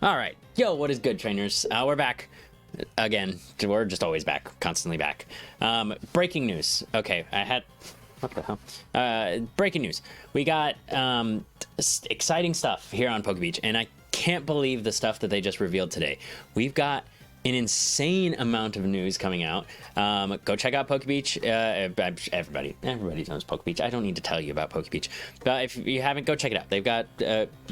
All right, yo, what is good, trainers? We're back again. We're just always back, constantly back. Breaking news. Okay, what the hell? Breaking news. We got exciting stuff here on PokeBeach, and I can't believe the stuff that they just revealed today. We've got an insane amount of news coming out. Go check out PokeBeach. Everybody knows PokeBeach. I don't need to tell you about PokeBeach. But if you haven't, go check it out. They've got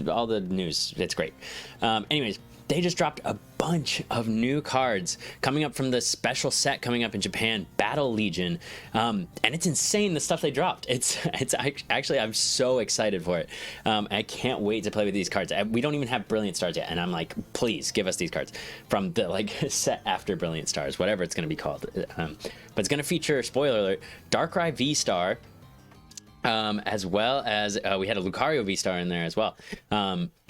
all the news. It's great. Anyways, they just dropped a bunch of new cards coming up from the special set coming up in Japan, Battle Legion, and it's insane the stuff they dropped. It's actually, I'm so excited for it. I can't wait to play with these cards. We don't even have Brilliant Stars yet, and I'm like, please give us these cards from the set after Brilliant Stars, whatever it's going to be called. But it's going to feature, spoiler alert, Darkrai V Star. As well as we had a Lucario V-Star in there as well.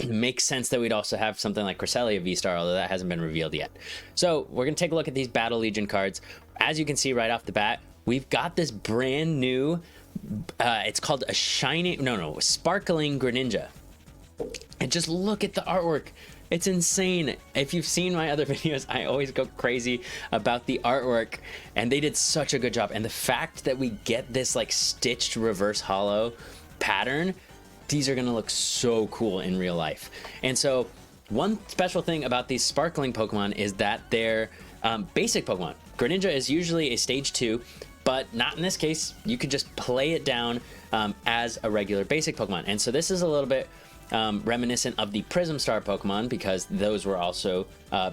Makes sense that we'd also have something like Cresselia V-Star, although that hasn't been revealed yet. So we're going to take a look at these Battle Legion cards. As you can see right off the bat, we've got this brand new, it's called a Sparkling Greninja. And just look at the artwork. It's insane. If you've seen my other videos, I always go crazy about the artwork, and they did such a good job. And the fact that we get this like stitched reverse hollow pattern, these are gonna look so cool in real life. And so one special thing about these sparkling Pokemon is that they're basic Pokemon. Greninja is usually a stage 2, but not in this case. You could just play it down as a regular basic Pokemon. And so this is a little bit reminiscent of the Prism Star Pokemon, because those were also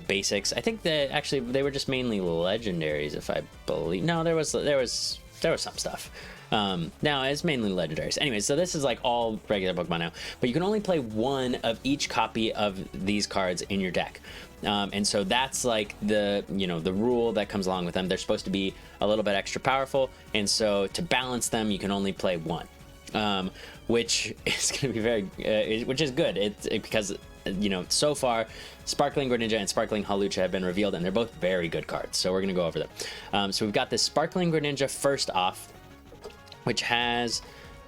basics. I think that actually they were just mainly legendaries, if I believe. No, there was some stuff. Now it's mainly legendaries. Anyway, so this is like all regular Pokemon now, but you can only play one of each copy of these cards in your deck. And so that's like the rule that comes along with them. They're supposed to be a little bit extra powerful, and so to balance them, you can only play one. Which is going to be very, which is good. Because so far, Sparkling Greninja and Sparkling Hawlucha have been revealed, and they're both very good cards. So we're going to go over them. So we've got this Sparkling Greninja first off, which has,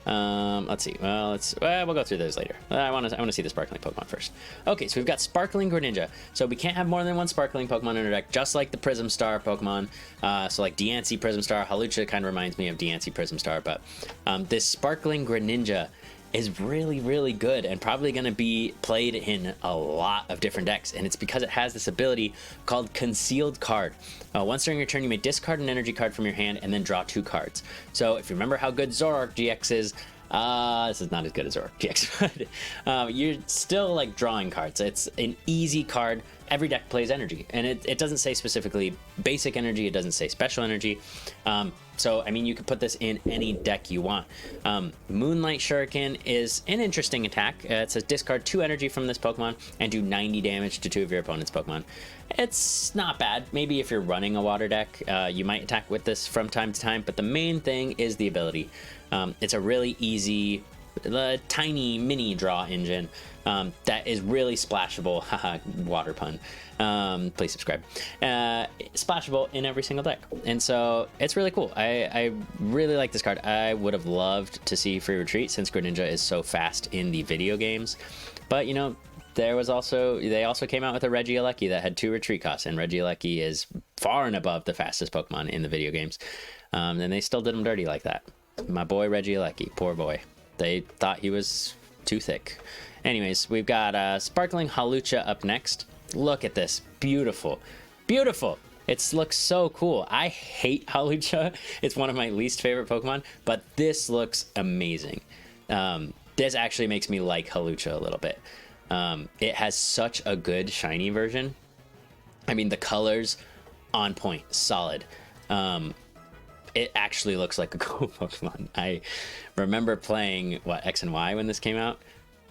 let's see. Well, we'll go through those later. I want to see the Sparkling Pokemon first. Okay, so we've got Sparkling Greninja. So we can't have more than one Sparkling Pokemon in our deck, just like the Prism Star Pokemon. So like Diancie Prism Star, Hawlucha kind of reminds me of Diancie Prism Star, but this Sparkling Greninja is really, really good and probably going to be played in a lot of different decks, and it's because it has this ability called Concealed Card. Once during your turn, you may discard an energy card from your hand and then draw 2 cards. So if you remember how good Zoroark GX is, this is not as good as Zoroark GX, but you're still like drawing cards. It's an easy card. Every deck plays energy, and it doesn't say specifically basic energy, it doesn't say special energy. So I mean, you could put this in any deck you want. Moonlight Shuriken is an interesting attack. It says discard 2 energy from this Pokemon and do 90 damage to 2 of your opponent's Pokemon. It's not bad. Maybe if you're running a water deck, you might attack with this from time to time, but the main thing is the ability. It's a really easy, tiny mini draw engine that is really splashable. Haha, water pun. Please subscribe. Splashable in every single deck, and so it's really cool. I really like this card. I would have loved to see Free Retreat, since Greninja is so fast in the video games, but they also came out with a Regieleki that had 2 retreat costs, and Regieleki is far and above the fastest Pokemon in the video games, and they still did him dirty like that. My boy Regieleki, poor boy. They thought he was too thick. Anyways, we've got Sparkling Hawlucha up next. Look at this. Beautiful. Beautiful. It looks so cool. I hate Hawlucha. It's one of my least favorite Pokemon, but this looks amazing. This actually makes me like Hawlucha a little bit. It has such a good shiny version. I mean, the colors on point, solid. It actually looks like a cool Pokemon. I remember playing, X and Y when this came out?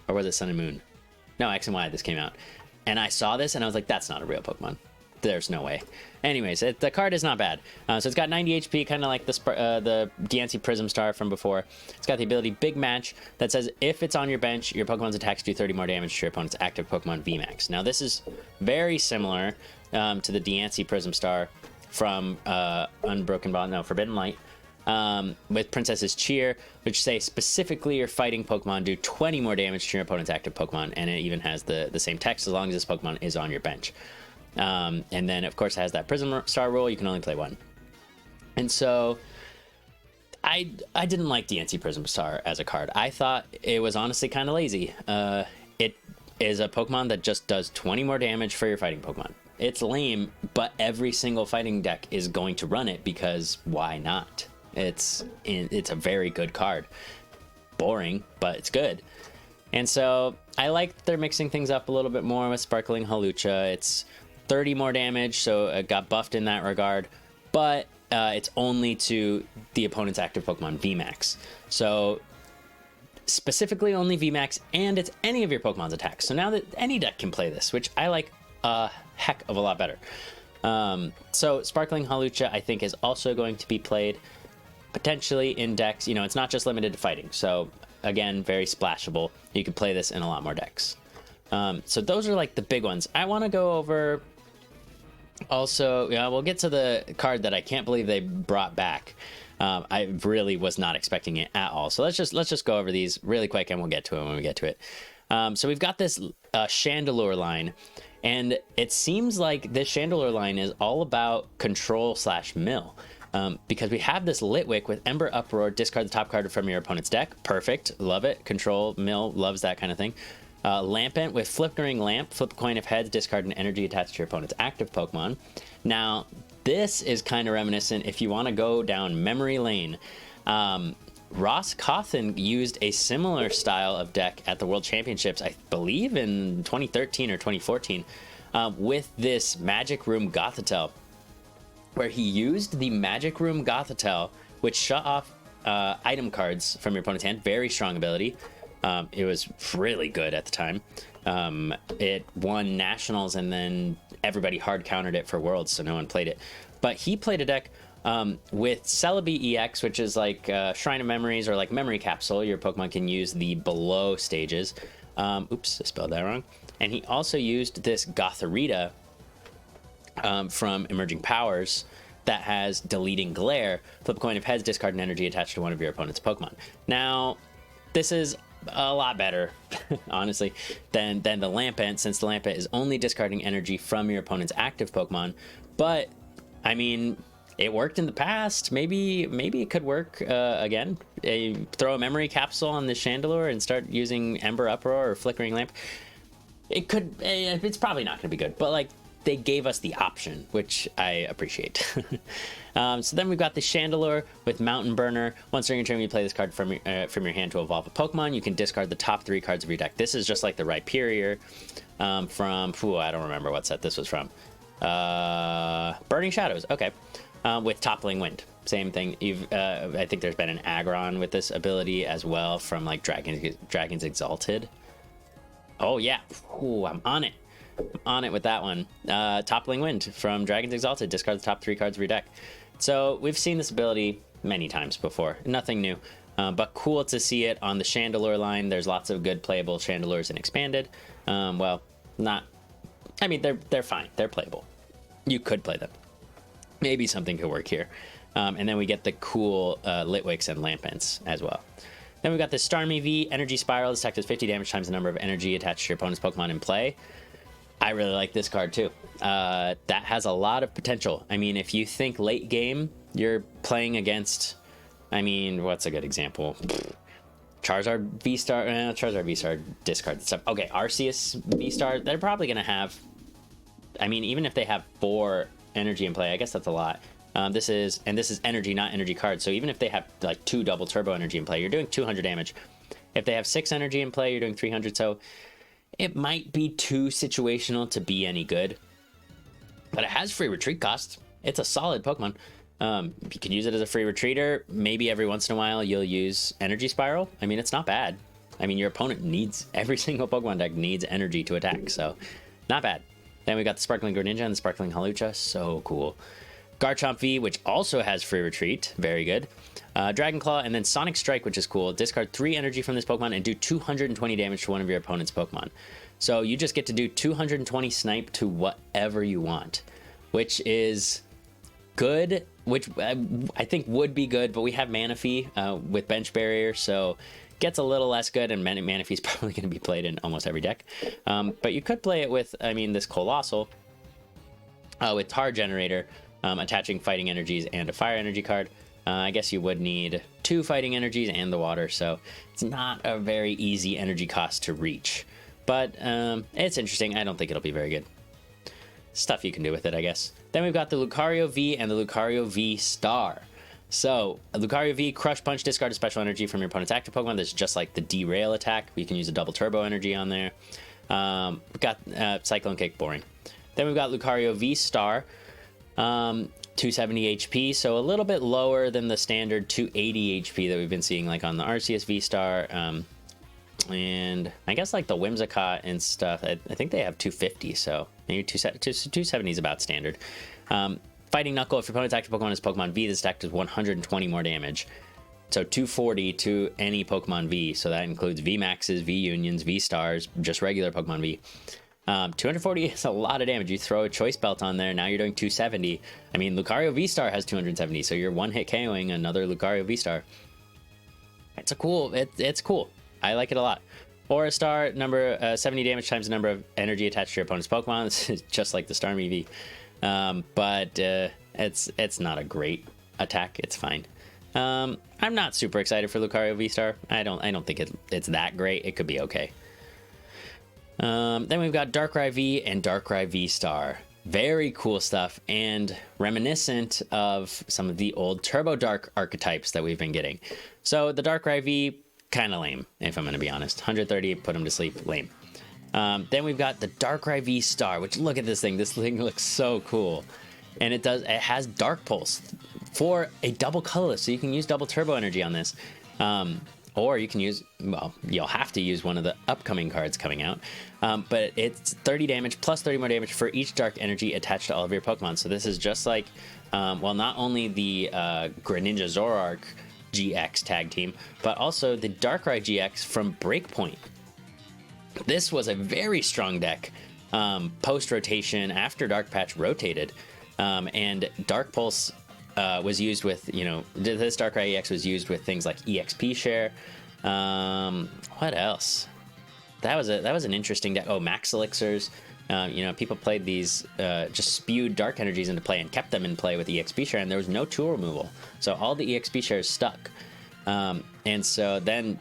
Or was it Sun and Moon? No, X and Y this came out. And I saw this and I was like, that's not a real Pokemon. There's no way. Anyways, the card is not bad. So it's got 90 HP, kind of like the Diancie Prism Star from before. It's got the ability Big Match that says if it's on your bench, your Pokemon's attacks do 30 more damage to your opponent's active Pokemon VMAX. Now this is very similar to the Diancie Prism Star from Forbidden Light. with Princess's Cheer, which say specifically your fighting Pokemon do 20 more damage to your opponent's active Pokemon, and it even has the same text as long as this Pokemon is on your bench. And then, of course, it has that Prism Star rule. You can only play one. And so I didn't like DNC Prism Star as a card. I thought it was honestly kind of lazy. It is a Pokemon that just does 20 more damage for your fighting Pokemon. It's lame, but every single fighting deck is going to run it because why not? It's a very good card. Boring, but it's good. And so I like that they're mixing things up a little bit more with Sparkling Hawlucha. It's 30 more damage, so it got buffed in that regard, but it's only to the opponent's active Pokemon VMAX. So specifically only VMAX, and it's any of your Pokemon's attacks. So now that any deck can play this, which I like a heck of a lot better. So Sparkling Hawlucha, I think, is also going to be played potentially in decks. You know, it's not just limited to fighting. So again, very splashable. You can play this in a lot more decks. So those are like the big ones. I want to go over also, yeah, we'll get to the card that I can't believe they brought back. I really was not expecting it at all. So let's just go over these really quick, and we'll get to it when we get to it. So we've got this Chandelure line, and it seems like this Chandelure line is all about control/mill. Because we have this Litwick with Ember Uproar, discard the top card from your opponent's deck. Perfect, love it. Control, mill, loves that kind of thing. Lampent with Flickering Lamp, flip a coin of heads, discard an energy attached to your opponent's active Pokemon. Now, this is kind of reminiscent if you want to go down memory lane. Ross Cawthon used a similar style of deck at the World Championships, I believe in 2013 or 2014, with this Magic Room Gothitelle, where he used the Magic Room Gothitelle, which shut off item cards from your opponent's hand. Very strong ability. It was really good at the time. It won Nationals, and then everybody hard countered it for Worlds, so no one played it. But he played a deck with Celebi EX, which is like Shrine of Memories or like Memory Capsule. Your Pokemon can use the below stages. Oops, I spelled that wrong. And he also used this Gothorita from Emerging Powers that has Deleting Glare. Flip a coin of heads, discard an energy attached to one of your opponent's Pokemon. Now, this is a lot better, honestly, than the Lampent, since the Lampent is only discarding energy from your opponent's active Pokemon. But, I mean, it worked in the past. Maybe it could work again. Throw a Memory Capsule on the Chandelure and start using Ember Uproar or Flickering Lamp. It could, it's probably not going to be good, but like, they gave us the option, which I appreciate. So then we've got the Chandelure with Mountain Burner. Once during your turn, you play this card from your hand to evolve a Pokemon. You can discard the top 3 cards of your deck. This is just like the Rhyperior from, I don't remember what set this was from. Burning Shadows, okay. With Toppling Wind, same thing. I think there's been an Aggron with this ability as well from like Dragon's Exalted. Oh yeah, I'm on it. On it with that one. Toppling Wind from Dragon's Exalted. Discard the top 3 cards of your deck. So we've seen this ability many times before. Nothing new. But cool to see it on the Chandelure line. There's lots of good playable Chandelures in Expanded. Well, not... I mean, they're fine. They're playable. You could play them. Maybe something could work here. And then we get the cool Litwicks and Lampents as well. Then we've got the Starmie V Energy Spiral. This attack does 50 damage times the number of energy attached to your opponent's Pokemon in play. I really like this card too. That has a lot of potential. I mean, if you think late game, you're playing against, I mean, what's a good example? Charizard V-Star, Charizard V-Star discard stuff. Okay, Arceus V-Star, they're probably going to have, I mean, even if they have 4 energy in play, I guess that's a lot. This is energy, not energy cards. So even if they have like 2 double turbo energy in play, you're doing 200 damage. If they have 6 energy in play, you're doing 300. So it might be too situational to be any good, but it has free retreat cost. It's a solid Pokemon. You can use it as a free retreater. Maybe every once in a while you'll use Energy Spiral. I mean, it's not bad. I mean, your opponent needs, every single Pokemon deck needs energy to attack, so not bad. Then we got the Sparkling Greninja and the Sparkling Hawlucha. So cool. Garchomp V, which also has free retreat. Very good. Dragon Claw, and then Sonic Strike, which is cool. Discard 3 energy from this Pokemon and do 220 damage to one of your opponent's Pokemon. So you just get to do 220 snipe to whatever you want, which is good which I think would be good, but we have Manaphy with Bench Barrier, so gets a little less good, and Manaphy's probably going to be played in almost every deck. But you could play it with, I mean, this Colossal with Tar Generator, attaching Fighting Energies and a Fire Energy card. I guess you would need 2 Fighting Energies and the Water, so it's not a very easy energy cost to reach. But it's interesting. I don't think it'll be very good. Stuff you can do with it, I guess. Then we've got the Lucario V and the Lucario V Star. So, Lucario V, Crush Punch, discard a special energy from your opponent's active Pokemon. That's just like the Derail attack. You can use a double Turbo Energy on there. We've got Cyclone Kick, boring. Then we've got Lucario V Star, 270 HP, so a little bit lower than the standard 280 HP that we've been seeing like on the Arceus V Star. And I guess like the Whimsicott and stuff, I think they have 250, so maybe 270 is about standard. Fighting Knuckle, if your opponent's active Pokemon is Pokemon V, this deck does 120 more damage. So 240 to any Pokemon V, so that includes VMAXs, V Unions, V Stars, just regular Pokemon V. 240 is a lot of damage. You throw a Choice Belt on there, now you're doing 270. I mean, Lucario V Star has 270, so you're one-hit KOing another Lucario V Star. It's cool. I like it a lot. Aura Star, number 70 damage times the number of energy attached to your opponent's Pokemon. This is just like the Starmie V. But it's not a great attack. It's fine. I'm not super excited for Lucario V Star. I don't think it's that great. It could be okay. Then we've got Darkrai V and Darkrai V Star. Very cool stuff, and reminiscent of some of the old Turbo Dark archetypes that we've been getting. So the Darkrai V, kind of lame, if I'm going to be honest. 130, put him to sleep, lame. Then we've got the Darkrai V Star, which look at this thing. This thing looks so cool. And it has Dark Pulse for a double colorless, so you can use double Turbo Energy on this. Or you can use, well, you'll have to use one of the upcoming cards coming out. But it's 30 damage plus 30 more damage for each Dark Energy attached to all of your Pokemon. So this is just like, well, not only the Greninja Zoroark GX tag team, but also the Darkrai GX from Breakpoint. This was a very strong deck post-rotation, after Dark Patch rotated, and Dark Pulse was used with, this Darkrai EX was used with things like EXP Share. What else? That was an interesting deck. Oh, Max Elixirs. People played these, just spewed Dark Energies into play and kept them in play with EXP Share, and there was no tool removal. So all the EXP Shares stuck. And so then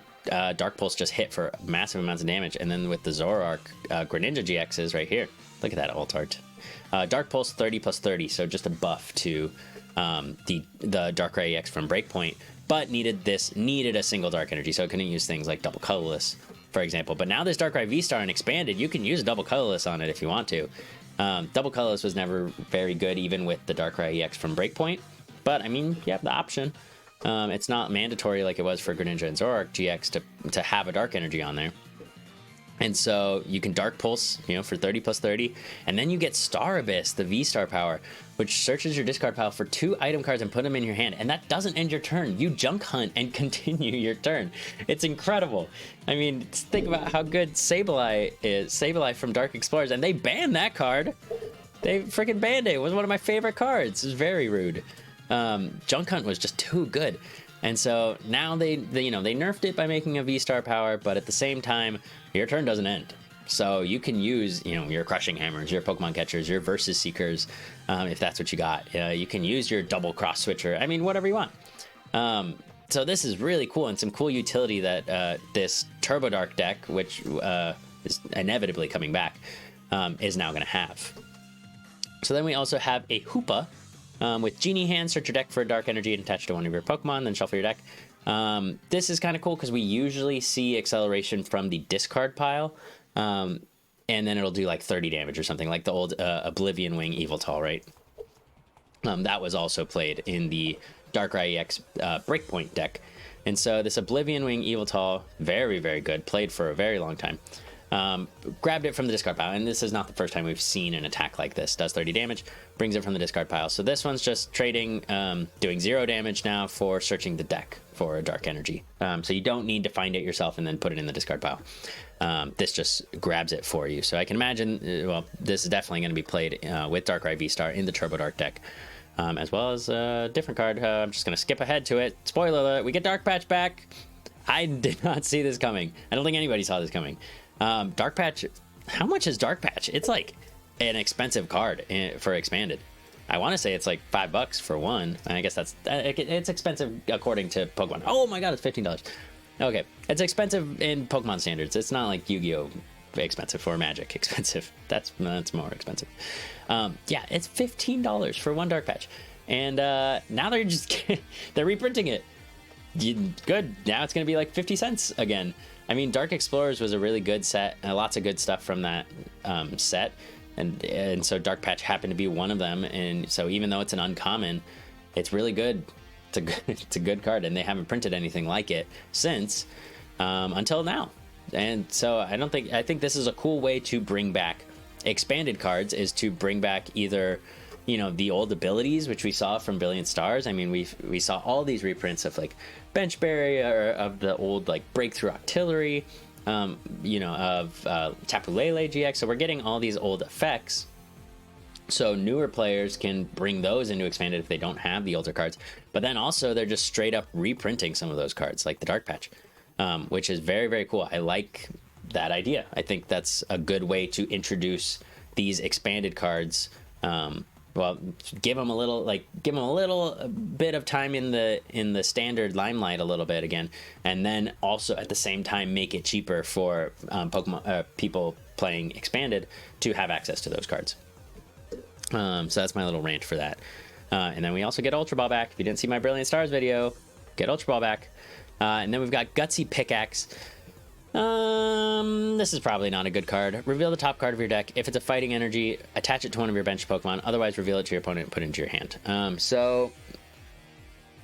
Dark Pulse just hit for massive amounts of damage. And then with the Zoroark Greninja GXs right here, look at that alt art. Dark Pulse 30 plus 30, so just a buff to the Darkrai EX from Breakpoint, but needed a single Dark Energy, so it couldn't use things like double colorless, for example. But now this Darkrai V-Star and expanded, you can use a double colorless on it if you want to. Double colorless was never very good, even with the Darkrai EX from Breakpoint, but I mean, you have the option. It's not mandatory like it was for Greninja and Zoroark GX to have a Dark Energy on there. And so you can Dark Pulse, for 30 plus 30, and then you get Star Abyss, the V-Star power, which searches your discard pile for 2 item cards and put them in your hand, and that doesn't end your turn. You junk hunt and continue your turn. It's incredible. I mean, think about how good Sableye is. Sableye from Dark Explorers, and they banned that card. They freaking banned it. It was one of my favorite cards. It was very rude. Junk Hunt was just too good. And so now they nerfed it by making a V-Star power, but at the same time, your turn doesn't end. So you can use, your Crushing Hammers, your Pokemon Catchers, your Versus Seekers, if that's what you got. You can use your Double Cross Switcher. I mean, whatever you want. So this is really cool, and some cool utility that this Turbo Dark deck, which is inevitably coming back, is now going to have. So then we also have a Hoopa, with Genie Hand. Search your deck for a Dark Energy and attach to one of your Pokemon, then shuffle your deck. This is kind of cool because we usually see acceleration from the discard pile, and then it'll do like 30 damage or something, like the old Oblivion Wing Eviltal, right? That was also played in the Darkrai EX Breakpoint deck. And so this Oblivion Wing Eviltal, very, very good, played for a very long time. Grabbed it from the discard pile, and this is not the first time we've seen an attack like this. Does 30 damage, brings it from the discard pile. So this one's just trading, doing 0 damage now for searching the deck for a Dark Energy. So you don't need to find it yourself and then put it in the discard pile. This just grabs it for you. So I can imagine, well, this is definitely going to be played with Darkrai V-Star in the Turbo Dark deck. as well as a different card. I'm just going to skip ahead to it. Spoiler alert, we get Dark Patch back. I did not see this coming. I don't think anybody saw this coming. Dark Patch, how much is Dark Patch? It's like an expensive card for expanded. I want to say it's like $5 for one. I guess it's expensive according to Pokemon. Oh my god, it's $15. Okay, it's expensive in Pokemon standards. It's not like Yu-Gi-Oh expensive or Magic expensive. That's more expensive. Yeah, it's $15 for one Dark Patch, and now they're just they're reprinting it. Good. Now it's gonna be like 50 cents again. I mean, Dark Explorers was a really good set. Lots of good stuff from that set, and so Dark Patch happened to be one of them. And so even though it's an uncommon, it's really good. It's a good card, and they haven't printed anything like it since until now. And so I think this is a cool way to bring back expanded cards, is to bring back either, you know, the old abilities, which we saw from Brilliant Stars. I mean, we saw all these reprints of like Bench Barrier, of the old like Breakthrough Artillery, you know, of Tapu Lele GX. So we're getting all these old effects, so newer players can bring those into expanded if they don't have the older cards. But then also they're just straight up reprinting some of those cards, like the Dark Patch, which is very, very cool. I like that idea. I think that's a good way to introduce these expanded cards. Well, give them a little bit of time in the standard limelight a little bit again, and then also at the same time make it cheaper for Pokemon people playing expanded to have access to those cards. So that's my little rant for that. And then we also get Ultra Ball back. If you didn't see my Brilliant Stars video, get Ultra Ball back. And then we've got Gutsy Pickaxe. This is probably not a good card. Reveal the top card of your deck. If it's a fighting energy, attach it to one of your bench Pokemon. Otherwise, reveal it to your opponent and put it into your hand. So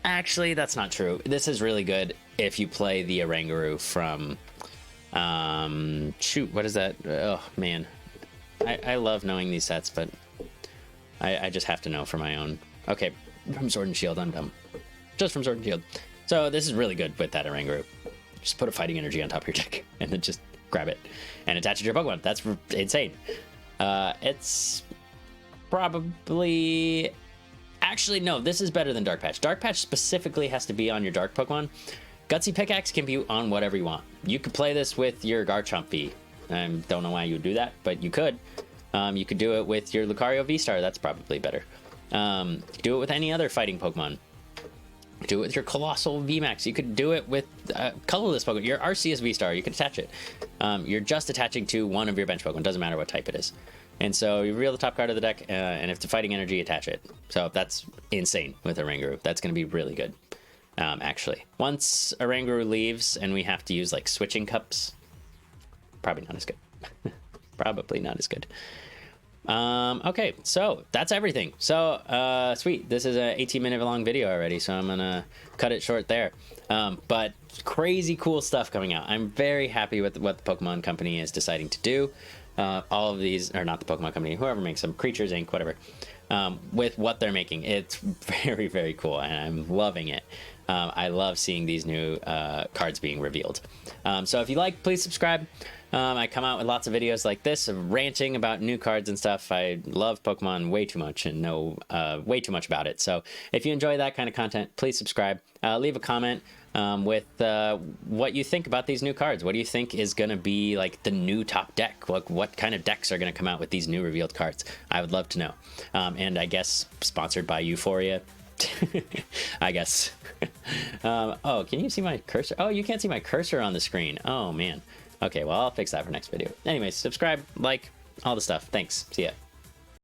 actually, that's not true. This is really good if you play the Oranguru from shoot, what is that? Oh man, I love knowing these sets, but I just have to know for my own. Okay, from Sword and Shield, I'm dumb. Just from Sword and Shield. So this is really good with that Oranguru. Just put a fighting energy on top of your deck and then just grab it and attach it to your Pokemon. That's insane. It's probably... Actually, no, this is better than Dark Patch. Dark Patch specifically has to be on your Dark Pokemon. Gutsy Pickaxe can be on whatever you want. You could play this with your Garchomp V. I don't know why you would do that, but you could. You could do it with your Lucario V-Star. That's probably better. Do it with any other fighting Pokemon. Do it with your Colossal VMAX. You could do it with colorless Pokemon. Your Arceus V-Star, you could attach it. You're just attaching to one of your bench Pokemon. Doesn't matter what type it is. And so you reveal the top card of the deck, and if it's a fighting energy, attach it. So that's insane with Oranguru. That's going to be really good, actually. Once Oranguru leaves and we have to use like switching cups, probably not as good. Probably not as good. Okay, so that's everything. So sweet, this is a 18-minute long video already, so I'm gonna cut it short there. But crazy cool stuff coming out. I'm very happy with what the Pokemon Company is deciding to do. All of these, or not the Pokemon Company, whoever makes them, Creatures Inc., whatever, with what they're making. It's very, very cool, and I'm loving it. I love seeing these new cards being revealed. So if you like, please subscribe. I come out with lots of videos like this, of ranting about new cards and stuff. I love Pokemon way too much and know way too much about it. So if you enjoy that kind of content, please subscribe. Leave a comment with what you think about these new cards. What do you think is going to be like the new top deck? What kind of decks are going to come out with these new revealed cards? I would love to know. And I guess sponsored by Euphoria. I guess. Oh, can you see my cursor? Oh, you can't see my cursor on the screen. Oh, man. Okay, well, I'll fix that for next video. Anyways, subscribe, like, all the stuff. Thanks. See ya.